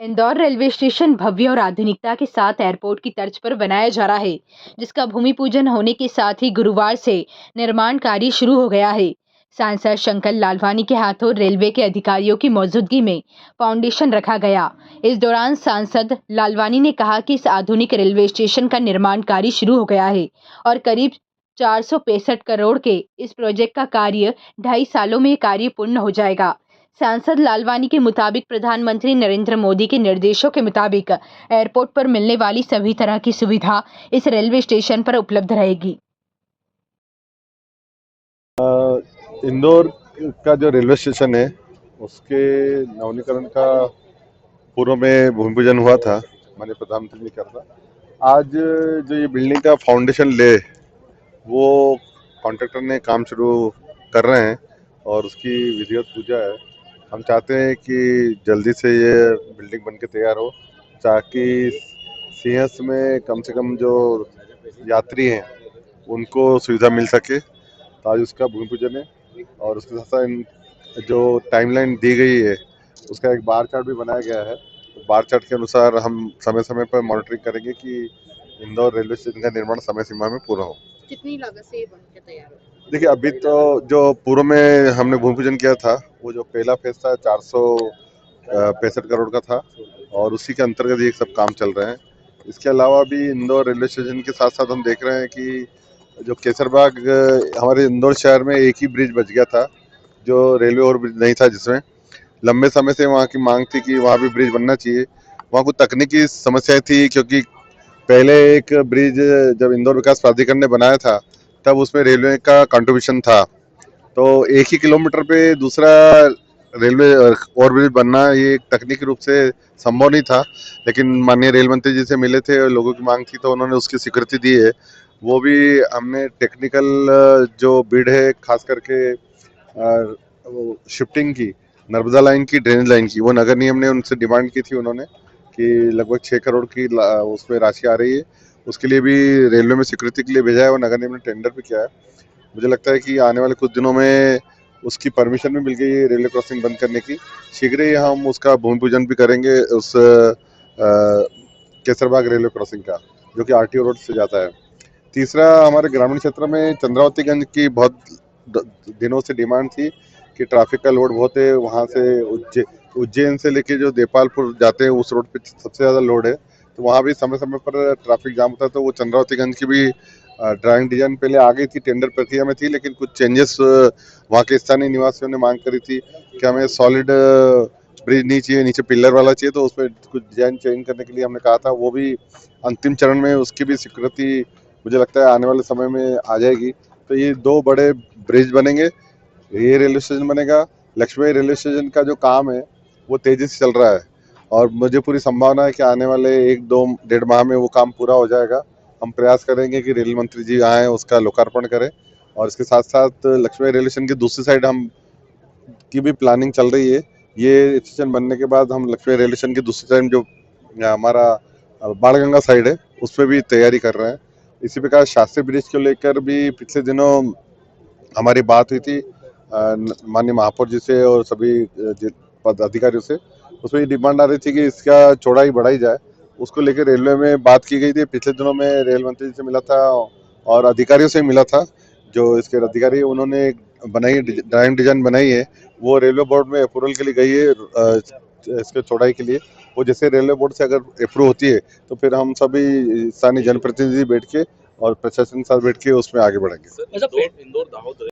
Indore railway station भव्य और आधुनिकता के साथ एयरपोर्ट की तर्ज पर बनाया जा रहा है, जिसका भूमि पूजन होने के साथ ही गुरुवार से निर्माण कार्य शुरू हो गया है। सांसद शंकर लालवानी के हाथों रेलवे के अधिकारियों की मौजूदगी में फाउंडेशन रखा गया। इस दौरान सांसद लालवानी ने कहा कि इस आधुनिक रेलवे स्टेशन का निर्माण कार्य शुरू हो गया है और करीब 465 करोड़ के इस प्रोजेक्ट का कार्य 2.5 सालों में कार्य पूर्ण हो जाएगा। सांसद लालवानी के मुताबिक प्रधानमंत्री नरेंद्र मोदी के निर्देशों के मुताबिक एयरपोर्ट पर मिलने वाली सभी तरह की सुविधा इस रेलवे स्टेशन पर उपलब्ध रहेगी। इंदौर का जो रेलवे स्टेशन है उसके नवीनीकरण का पूर्व में भूमि पूजन हुआ था, माननीय प्रधानमंत्री ने किया था। आज जो ये बिल्डिंग का फाउंडेशन ले वो कॉन्ट्रैक्टर ने काम शुरू कर रहे हैं और उसकी विधिवत पूजा है। हम चाहते हैं कि जल्दी से ये बिल्डिंग बनके तैयार हो ताकि सिंहस्थ में कम से कम जो यात्री हैं उनको सुविधा मिल सके। तो आज उसका भूमि पूजन है और उसके साथ साथ जो टाइमलाइन दी गई है उसका एक बार चार्ट भी बनाया गया है। तो बार चार्ट के अनुसार हम समय समय पर मॉनिटरिंग करेंगे कि इंदौर रेलवे स्टेशन का निर्माण समय सीमा में पूरा हो। कितनी लागत से ये बन के तैयार हो? देखिए, अभी तो जो पूर्व में हमने भूमि पूजन किया था वो जो पहला फेज था 465 करोड़ का था और उसी के अंतर्गत ये सब काम चल रहे हैं। इसके अलावा भी इंदौर रेलवे स्टेशन के साथ साथ हम देख रहे हैं कि जो केसरबाग हमारे इंदौर शहर में एक ही ब्रिज बच गया था, जो रेलवे ओवर ब्रिज नहीं था, जिसमें लंबे समय से वहाँ की मांग थी कि वहाँ भी ब्रिज बनना चाहिए। वहाँ कुछ तकनीकी समस्याएं थी क्योंकि पहले एक ब्रिज जब इंदौर विकास प्राधिकरण ने बनाया था तब उसमें रेलवे का कंट्रीब्यूशन था, तो 1 ही किलोमीटर पे दूसरा रेलवे ओवरब्रिज बनना ये तकनीकी रूप से संभव नहीं था। लेकिन माननीय रेल मंत्री जी से मिले थे और लोगों की मांग थी तो उन्होंने उसकी स्वीकृति दी है। वो भी हमने टेक्निकल जो बिड है खास करके शिफ्टिंग की, नर्मदा लाइन की, ड्रेनेज लाइन की, वो नगर निगम ने उनसे डिमांड की थी उन्होंने कि लगभग 6 करोड़ की उसमें राशि आ रही है। उसके लिए भी रेलवे में स्वीकृति के लिए भेजा है और नगर निगम ने टेंडर भी किया है। मुझे लगता है कि आने वाले कुछ दिनों में उसकी परमिशन भी मिल गई है रेलवे क्रॉसिंग बंद करने की। शीघ्र ही हम उसका भूमि पूजन भी करेंगे उस केसरबाग रेलवे क्रॉसिंग का, जो कि आरटीओ रोड से जाता है। तीसरा, हमारे ग्रामीण क्षेत्र में चंद्रावतीगंज की बहुत दिनों से डिमांड थी कि ट्रैफिक का लोड बहुत है। वहाँ से उज्जैन से लेके जो देपालपुर जाते हैं उस रोड पे सबसे ज़्यादा लोड है, तो वहाँ भी समय समय पर ट्रैफिक जाम होता है। तो वो चंद्रावतीगंज की भी ड्राइंग डिजाइन पहले आ गई थी, टेंडर प्रक्रिया में थी, लेकिन कुछ चेंजेस वहाँ के स्थानीय निवासियों ने मांग करी थी कि हमें सॉलिड ब्रिज नहीं चाहिए, नीचे पिलर वाला चाहिए। तो उसमें कुछ डिजाइन चेंज करने के लिए हमने कहा था, वो भी अंतिम चरण में उसकी भी स्वीकृति मुझे लगता है आने वाले समय में आ जाएगी। तो ये 2 बड़े ब्रिज बनेंगे, ये रेलवे स्टेशन बनेगा। लक्ष्मी रेलवे स्टेशन का जो काम है वो तेजी से चल रहा है और मुझे पूरी संभावना है कि आने वाले 1-2 1.5 माह में वो काम पूरा हो जाएगा। हम प्रयास करेंगे कि रेल मंत्री जी आए, उसका लोकार्पण करें और इसके साथ साथ लक्ष्मी रेलवे स्टेशन की दूसरी साइड हम की भी प्लानिंग चल रही है। ये स्टेशन बनने के बाद हम लक्ष्मी रेलवे स्टेशन की दूसरी साइड जो हमारा बाणगंगा साइड है उस पर भी तैयारी कर रहे हैं। इसी प्रकार शास्त्री ब्रिज को लेकर भी पिछले दिनों हमारी बात हुई थी माननीय महापौर जी से और सभी पदाधिकारियों से। उसमें ये डिमांड आ रही थी कि इसका चौड़ाई बढ़ाई जाए, उसको लेकर रेलवे में बात की गई थी। पिछले दिनों में रेल मंत्री जी से मिला था और अधिकारियों से मिला था, जो इसके अधिकारी उन्होंने बनाई ड्राइंग डिजाइन बनाई है, वो रेलवे बोर्ड में अप्रूवल के लिए गई है इसके चौड़ाई के लिए। वो जैसे रेलवे बोर्ड से अगर अप्रूव होती है तो फिर हम सभी स्थानीय जनप्रतिनिधि बैठ के और प्रशासन के साथ बैठ के उसमें आगे बढ़ेंगे। इंदौर दाहोद